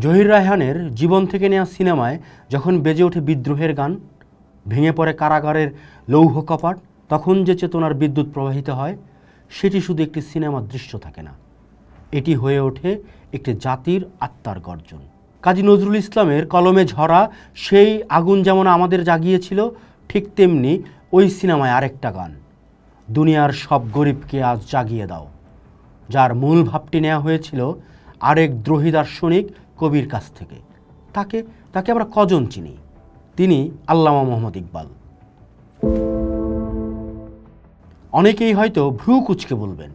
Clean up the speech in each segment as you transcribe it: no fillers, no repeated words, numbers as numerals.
জহির রায়হানের জীবন থেকে নেওয়া সিনেমায় যখন বেজে ওঠে বিদ্রোহের গান, ভেঙে পড়ে কারাগারের লৌহ কপাট, তখন যে চেতনার বিদ্যুৎ প্রবাহিত হয় সেটি শুধু একটি সিনেমার দৃশ্য থাকে না, এটি হয়ে ওঠে একটি জাতির আত্মার গর্জন। কাজী নজরুল ইসলামের কলমে ঝরা সেই আগুন যেমন আমাদের জাগিয়েছিল, ঠিক তেমনি ওই সিনেমায় আরেকটা গান, দুনিয়ার সব গরিবকে আজ জাগিয়ে দাও, যার মূল ভাবটি নেওয়া হয়েছিল আরেক দ্রোহী দার্শনিক কবির কাছ থেকে। তাকে আমরা কজন চিনি? তিনি আল্লামা মোহাম্মদ ইকবাল। অনেকেই হয়তো ভ্রু কুঁচকে বলবেন,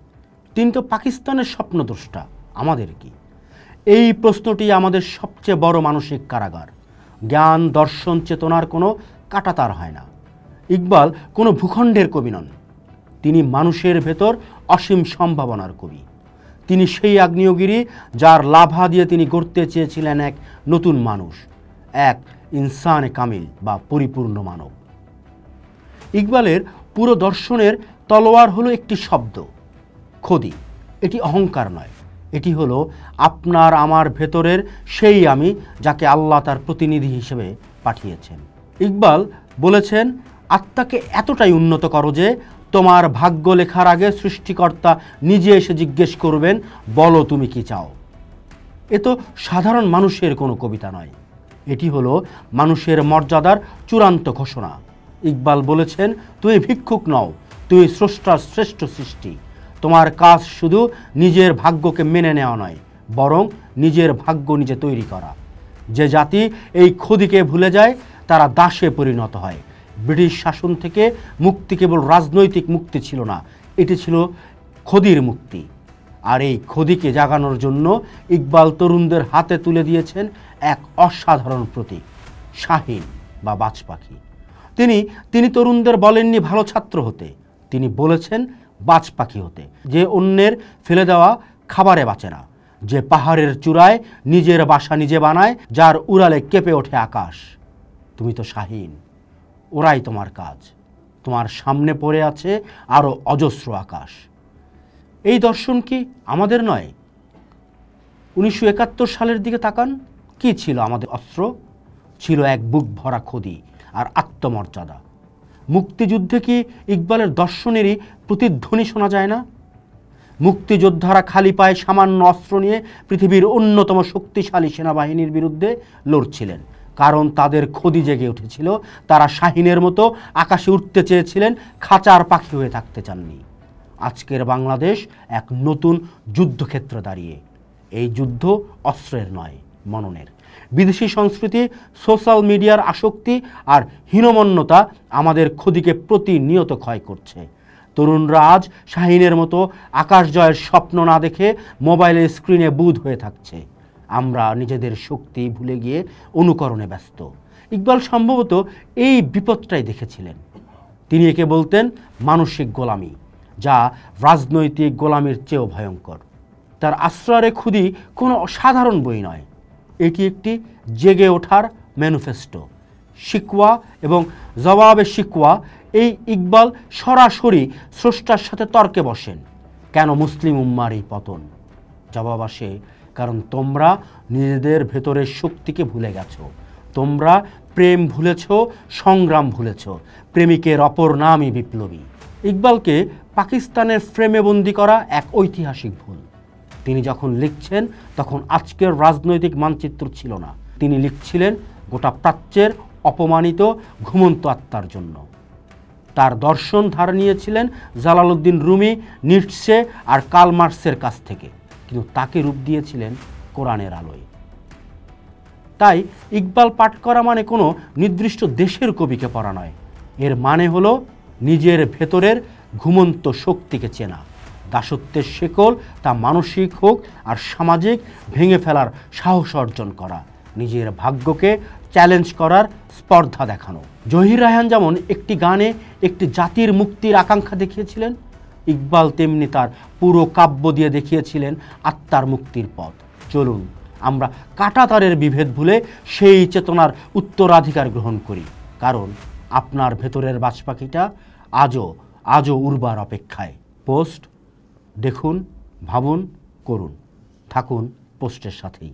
তিনি তো পাকিস্তানের স্বপ্নদ্রষ্টা, আমাদের কি? এই প্রশ্নটি আমাদের সবচেয়ে বড় মানসিক কারাগার। জ্ঞান, দর্শন, চেতনার কোনো কাঁটাতার হয় না। ইকবাল কোনো ভূখণ্ডের কবি নন, তিনি মানুষের ভেতর অসীম সম্ভাবনার কবি। তিনি সেই আগ্নেয়গিরি যার লাভা দিয়ে তিনি গড়তে চেয়েছিলেন এক নতুন মানুষ, এক ইনসানে কামিল বা পরিপূর্ণ মানব। ইকবালের পুরো দর্শনের তলোয়ার হলো একটি শব্দ, খোদি। এটি অহংকার নয়, এটি হলো আপনার আমার ভেতরের সেই আমি, যাকে আল্লাহ তার প্রতিনিধি হিসেবে পাঠিয়েছেন। ইকবাল বলেছেন, আত্মাকে এতটাই উন্নত করো যে তোমার ভাগ্য লেখার আগে সৃষ্টিকর্তা নিজে এসে জিজ্ঞেস করবেন, বলো তুমি কি চাও। এ তো সাধারণ মানুষের কোনো কবিতা নয়, এটি হলো মানুষের মর্যাদার চূড়ান্ত ঘোষণা। ইকবাল বলেছেন, তুমি ভিক্ষুক নও, তুমি স্রষ্টার শ্রেষ্ঠ সৃষ্টি। তোমার কাজ শুধু নিজের ভাগ্যকে মেনে নেওয়া নয়, বরং নিজের ভাগ্য নিজে তৈরি করা। যে জাতি এই খোদিকে ভুলে যায় তারা দাসে পরিণত হয়। ব্রিটিশ শাসন থেকে মুক্তি কেবল রাজনৈতিক মুক্তি ছিল না, এটি ছিল খোদির মুক্তি। আর এই খোদিকে জাগানোর জন্য ইকবাল তরুণদের হাতে তুলে দিয়েছেন এক অসাধারণ প্রতীক, শাহীন বা বাজ পাখি। তিনি তরুণদের বলেননি ভালো ছাত্র হতে, তিনি বলেছেন বাজ পাখি হতে, যে অন্যের ফেলে দেওয়া খাবারে বাঁচে না, যে পাহাড়ের চূড়ায় নিজের বাসা নিজে বানায়, যার উড়ালে কেঁপে ওঠে আকাশ। তুমি তো শাহীন, ওরাই তোমার কাজ। তোমার সামনে পড়ে আছে আরও অজস্র আকাশ। এই দর্শন কি আমাদের নয়? 1971 সালের দিকে তাকান, কি ছিল আমাদের অস্ত্র? ছিল এক বুক ভরা খোদি আর আত্মমর্যাদা। মুক্তিযুদ্ধে কি ইকবালের দর্শনেরই প্রতিধ্বনি শোনা যায় না? মুক্তিযোদ্ধারা খালি পায়ে সামান্য অস্ত্র নিয়ে পৃথিবীর অন্যতম শক্তিশালী সেনাবাহিনীর বিরুদ্ধে লড়ছিলেন, কারণ তাদের খোদি জেগে উঠেছিল। তারা শাহীনের মতো আকাশে উঠতে চেয়েছিলেন, খাঁচার পাখি হয়ে থাকতে চাননি। আজকের বাংলাদেশ এক নতুন যুদ্ধক্ষেত্রে দাঁড়িয়ে। এই যুদ্ধ অস্ত্রের নয়, মননের। বিদেশি সংস্কৃতি, সোশ্যাল মিডিয়ার আসক্তি আর হীনমন্যতা আমাদের খোদিকে প্রতিনিয়ত ক্ষয় করছে। তরুণরা আজ শাহীনের মতো আকাশ জয়ের স্বপ্ন না দেখে মোবাইলের স্ক্রিনে বুঁদ হয়ে থাকছে। আমরা নিজেদের শক্তি ভুলে গিয়ে অনুকরণে ব্যস্ত। ইকবাল সম্ভবত এই বিপদটাই দেখেছিলেন। তিনি একে বলতেন মানসিক গোলামি, যা রাজনৈতিক গোলামির চেয়েও ভয়ঙ্কর। তার আসরারে খুদি কোনো অসাধারণ বই নয়, এটি একটি জেগে ওঠার ম্যানিফেস্টো। শিকওয়া এবং জবাবে শিকওয়া, এই ইকবাল সরাসরি স্রষ্টার সাথে তর্কে বসেন। কেন মুসলিম উম্মার এই পতন? জবাব আসে, কারণ তোমরা নিজেদের ভেতরের শক্তিকে ভুলে গেছো। তোমরা প্রেম ভুলেছ, সংগ্রাম ভুলেছ। প্রেমিকের অপর নামই বিপ্লবী। ইকবালকে পাকিস্তানের ফ্রেমে বন্দি করা এক ঐতিহাসিক ভুল। তিনি যখন লিখছেন তখন আজকের রাজনৈতিক মানচিত্র ছিল না, তিনি লিখছিলেন গোটা প্রাচ্যের অপমানিত ঘুমন্ত আত্মার জন্য। তার দর্শন ধার নিয়েছিলেন জালালউদ্দিন রুমি, নিটশে আর কার্ল মার্কসের কাছ থেকে, কিন্তু তাকে রূপ দিয়েছিলেন কোরআনের আলোয়। তাই ইকবাল পাঠ করা মানে কোনো নির্দিষ্ট দেশের কবিকে পড়া নয়, এর মানে হলো নিজের ভেতরের ঘুমন্ত শক্তিকে চেনা। দাসত্বের শেকল, তা মানসিক হোক আর সামাজিক, ভেঙে ফেলার সাহস অর্জন করা, নিজের ভাগ্যকে চ্যালেঞ্জ করার স্পর্ধা দেখানো। জহির রায়হান যেমন একটি গানে একটি জাতির মুক্তির আকাঙ্ক্ষা দেখিয়েছিলেন, ইকবাল তেমনি তার পুরো কাব্য দিয়ে দেখিয়েছিলেন আত্মার মুক্তির পথ। চলুন আমরা কাঁটাতারের বিভেদ ভুলে সেই চেতনার উত্তরাধিকার গ্রহণ করি, কারণ আপনার ভেতরের বাজ পাখিটা আজও উড়বার অপেক্ষায়। পোস্ট দেখুন, ভাবুন, করুন, থাকুন পোস্টের সাথেই।